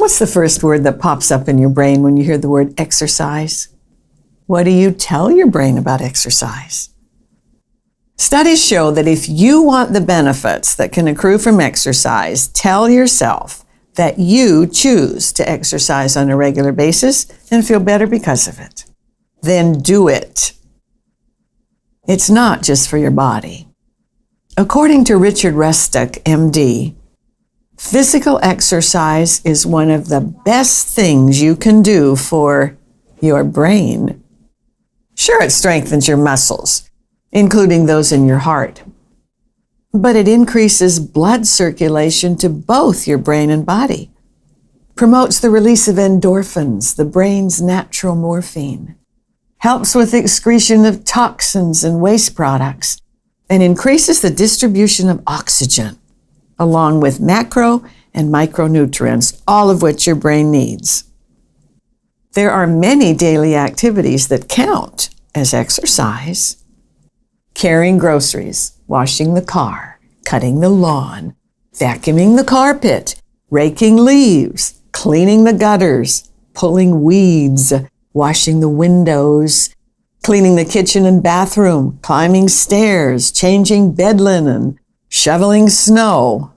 What's the first word that pops up in your brain when you hear the word exercise? What do you tell your brain about exercise? Studies show that if you want the benefits that can accrue from exercise, tell yourself that you choose to exercise on a regular basis and feel better because of it. Then do it. It's not just for your body. According to Richard Rustick, MD, physical exercise is one of the best things you can do for your brain. Sure, it strengthens your muscles, including those in your heart, but it increases blood circulation to both your brain and body, promotes the release of endorphins, the brain's natural morphine, helps with excretion of toxins and waste products, and increases the distribution of oxygen, along with macro and micronutrients, all of which your brain needs. There are many daily activities that count as exercise. Carrying groceries, washing the car, cutting the lawn, vacuuming the carpet, raking leaves, cleaning the gutters, pulling weeds, washing the windows, cleaning the kitchen and bathroom, climbing stairs, changing bed linen, shoveling snow.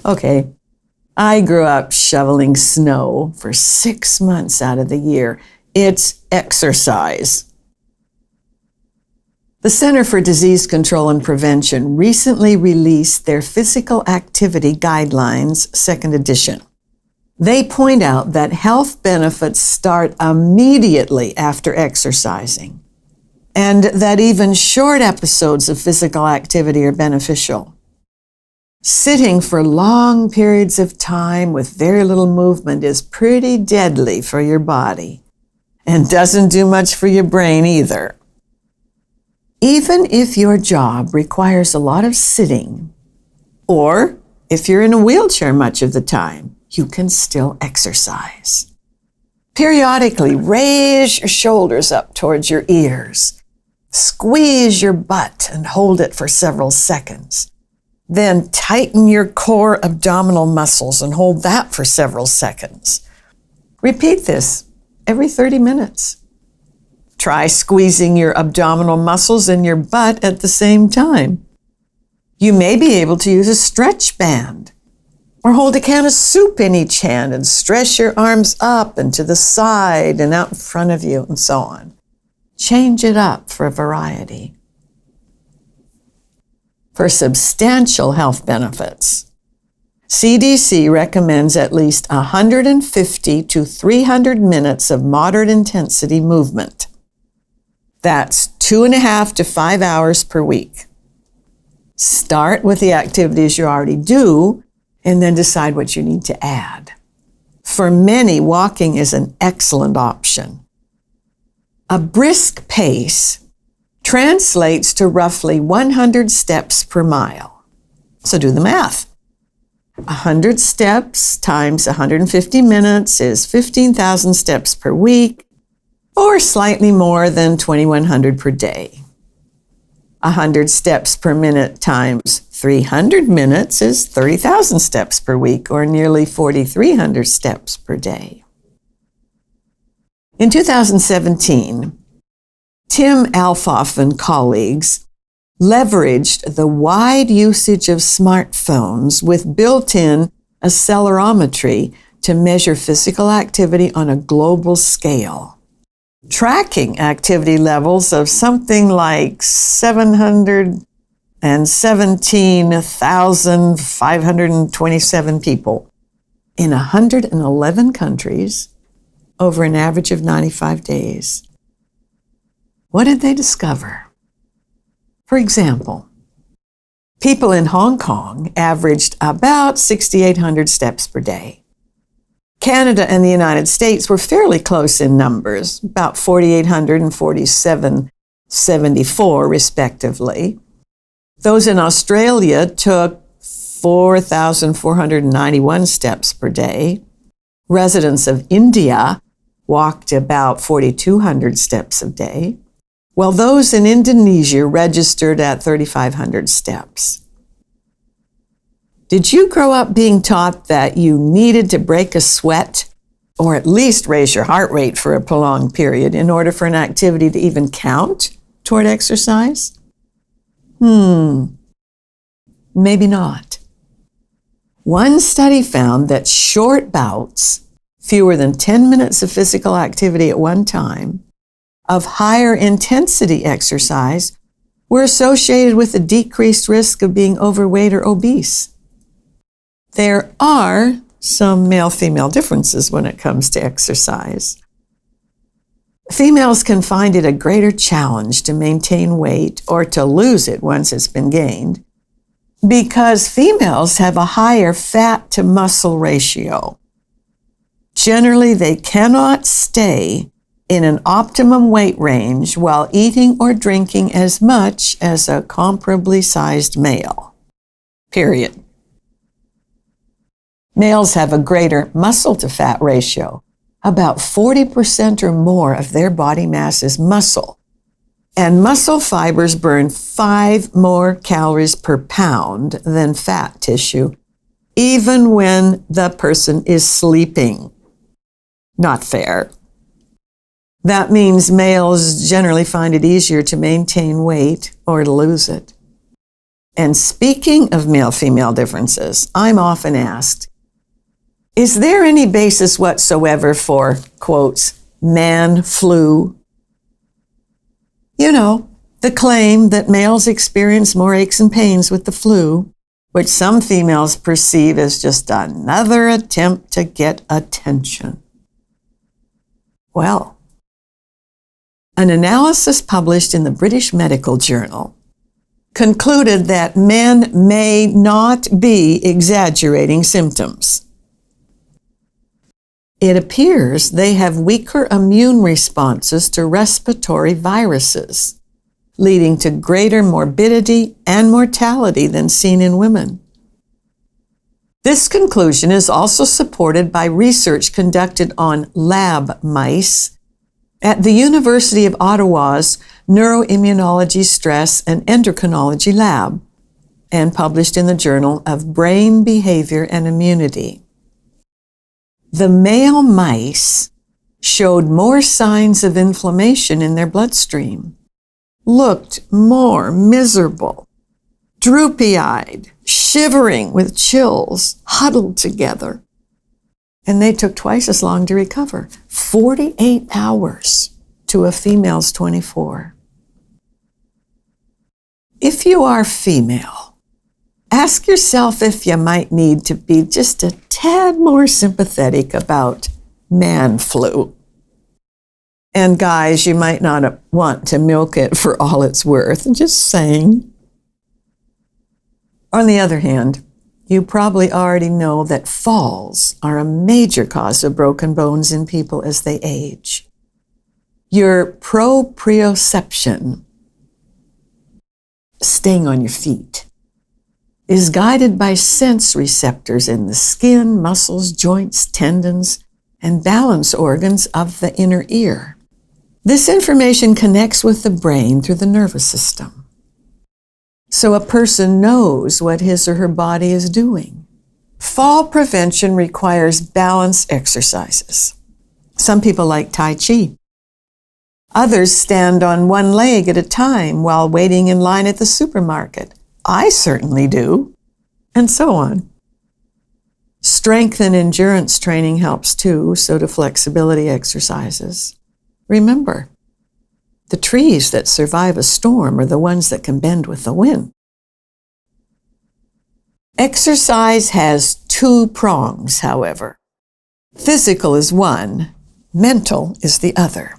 Okay, I grew up shoveling snow for 6 months out of the year. It's exercise. The Center for Disease Control and Prevention recently released their Physical Activity Guidelines, second edition. They point out that health benefits start immediately after exercising, and that even short episodes of physical activity are beneficial. Sitting for long periods of time with very little movement is pretty deadly for your body, and doesn't do much for your brain either. Even if your job requires a lot of sitting, or if you're in a wheelchair much of the time, you can still exercise. Periodically, raise your shoulders up towards your ears. Squeeze your butt and hold it for several seconds. Then tighten your core abdominal muscles and hold that for several seconds. Repeat this every 30 minutes. Try squeezing your abdominal muscles and your butt at the same time. You may be able to use a stretch band, or hold a can of soup in each hand and stretch your arms up and to the side and out in front of you and so on. Change it up for variety. For substantial health benefits, CDC recommends at least 150 to 300 minutes of moderate intensity movement. That's 2.5 to 5 hours per week. Start with the activities you already do, and then decide what you need to add. For many, walking is an excellent option. A brisk pace translates to roughly 100 steps per mile. So do the math. 100 steps times 150 minutes is 15,000 steps per week, or slightly more than 2,100 per day. 100 steps per minute times 300 minutes is 30,000 steps per week, or nearly 4,300 steps per day. In 2017, Tim Alfoff and colleagues leveraged the wide usage of smartphones with built-in accelerometry to measure physical activity on a global scale, tracking activity levels of something like 717,527 people in 111 countries over an average of 95 days. What did they discover? For example, people in Hong Kong averaged about 6,800 steps per day. Canada and the United States were fairly close in numbers, about 4,800 and 4,774 respectively. Those in Australia took 4,491 steps per day. Residents of India walked about 4,200 steps a day, while those in Indonesia registered at 3,500 steps. Did you grow up being taught that you needed to break a sweat or at least raise your heart rate for a prolonged period in order for an activity to even count toward exercise? Maybe not. One study found that short bouts, fewer than 10 minutes of physical activity at one time, of higher intensity exercise were associated with a decreased risk of being overweight or obese. There are some male-female differences when it comes to exercise. Females can find it a greater challenge to maintain weight or to lose it once it's been gained because females have a higher fat-to-muscle ratio. Generally, they cannot stay in an optimum weight range while eating or drinking as much as a comparably sized male. Period. Males have a greater muscle-to-fat ratio. About 40% or more of their body mass is muscle. And muscle fibers burn 5 more calories per pound than fat tissue, even when the person is sleeping. Not fair. That means males generally find it easier to maintain weight or to lose it. And speaking of male-female differences, I'm often asked, is there any basis whatsoever for, quotes, man flu? You know, the claim that males experience more aches and pains with the flu, which some females perceive as just another attempt to get attention. Well, an analysis published in the British Medical Journal concluded that men may not be exaggerating symptoms. It appears they have weaker immune responses to respiratory viruses, leading to greater morbidity and mortality than seen in women. This conclusion is also supported by research conducted on lab mice at the University of Ottawa's Neuroimmunology, Stress, and Endocrinology Lab, and published in the Journal of Brain Behavior and Immunity. The male mice showed more signs of inflammation in their bloodstream, looked more miserable, droopy-eyed, shivering with chills, huddled together. And they took twice as long to recover, 48 hours to a female's 24. If you are female, ask yourself if you might need to be just a tad more sympathetic about man flu. And guys, you might not want to milk it for all it's worth. Just saying. On the other hand, you probably already know that falls are a major cause of broken bones in people as they age. Your proprioception, staying on your feet, is guided by sense receptors in the skin, muscles, joints, tendons, and balance organs of the inner ear. This information connects with the brain through the nervous system. So a person knows what his or her body is doing. Fall prevention requires balance exercises. Some people like Tai Chi. Others stand on one leg at a time while waiting in line at the supermarket. I certainly do, and so on. Strength and endurance training helps too, so do flexibility exercises. Remember, the trees that survive a storm are the ones that can bend with the wind. Exercise has 2 prongs, however. Physical is one, mental is the other.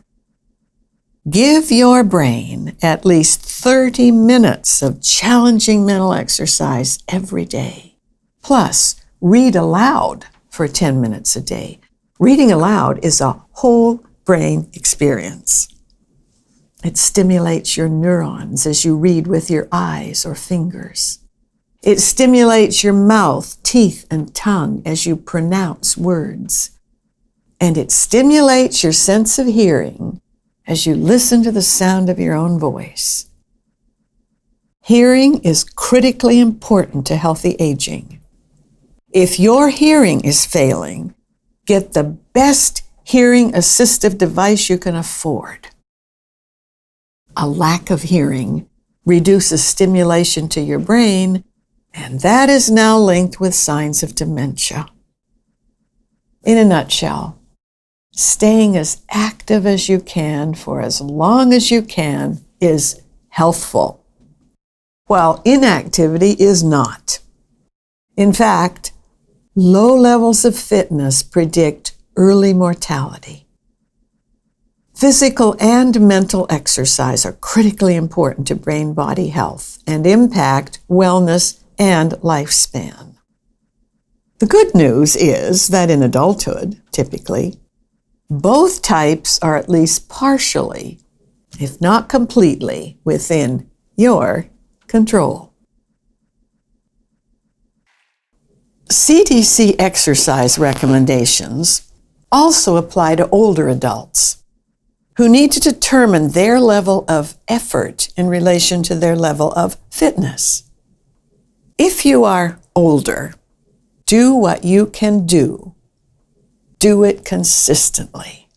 Give your brain at least 30 minutes of challenging mental exercise every day. Plus, read aloud for 10 minutes a day. Reading aloud is a whole brain experience. It stimulates your neurons as you read with your eyes or fingers. It stimulates your mouth, teeth, and tongue as you pronounce words. And it stimulates your sense of hearing as you listen to the sound of your own voice. Hearing is critically important to healthy aging. If your hearing is failing, get the best hearing assistive device you can afford. A lack of hearing reduces stimulation to your brain, and that is now linked with signs of dementia. In a nutshell, staying as active as you can for as long as you can is healthful, while inactivity is not. In fact, low levels of fitness predict early mortality. Physical and mental exercise are critically important to brain-body health and impact wellness and lifespan. The good news is that in adulthood, typically, both types are at least partially, if not completely, within your control. CDC exercise recommendations also apply to older adults who need to determine their level of effort in relation to their level of fitness. If you are older, do what you can do. Do it consistently.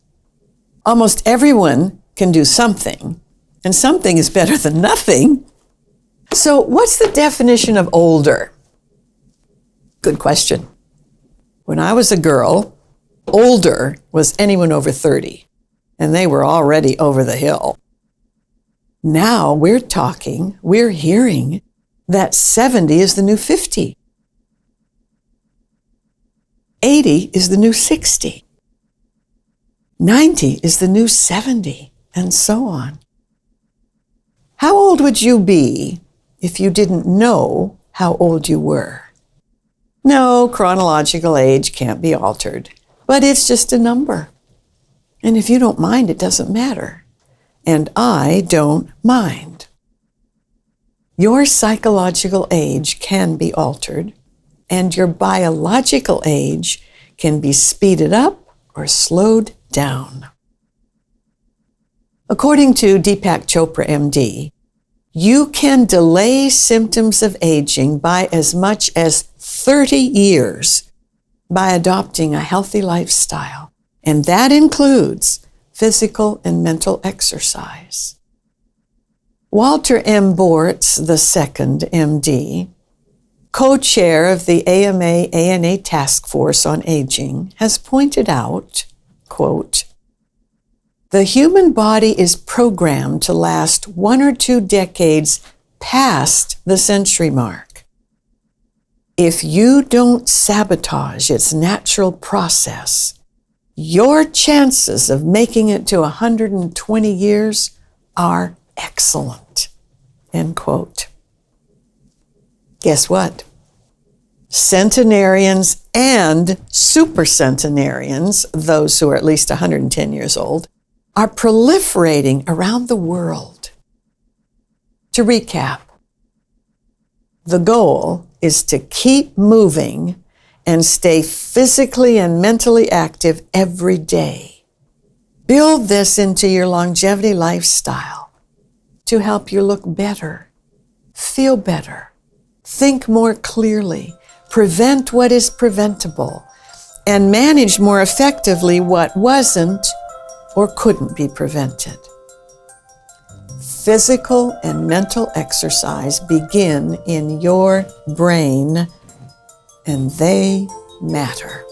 Almost everyone can do something, and something is better than nothing. So what's the definition of older? Good question. When I was a girl, older was anyone over 30, and they were already over the hill. Now we're hearing that 70 is the new 50. 80 is the new 60. 90 is the new 70, and so on. How old would you be if you didn't know how old you were? No, chronological age can't be altered, but it's just a number. And if you don't mind, it doesn't matter. And I don't mind. Your psychological age can be altered, and your biological age can be speeded up or slowed down. According to Deepak Chopra, MD, you can delay symptoms of aging by as much as 30 years by adopting a healthy lifestyle, and that includes physical and mental exercise. Walter M. Bortz II, MD, co-chair of the AMA-ANA Task Force on Aging, has pointed out, quote, "The human body is programmed to last 1 or 2 decades past the century mark. If you don't sabotage its natural process, your chances of making it to 120 years are excellent," end quote. Guess what? Centenarians and supercentenarians, those who are at least 110 years old, are proliferating around the world. To recap, the goal is to keep moving and stay physically and mentally active every day. Build this into your longevity lifestyle to help you look better, feel better, think more clearly, prevent what is preventable, and manage more effectively what wasn't or couldn't be prevented. Physical and mental exercise begin in your brain, and they matter.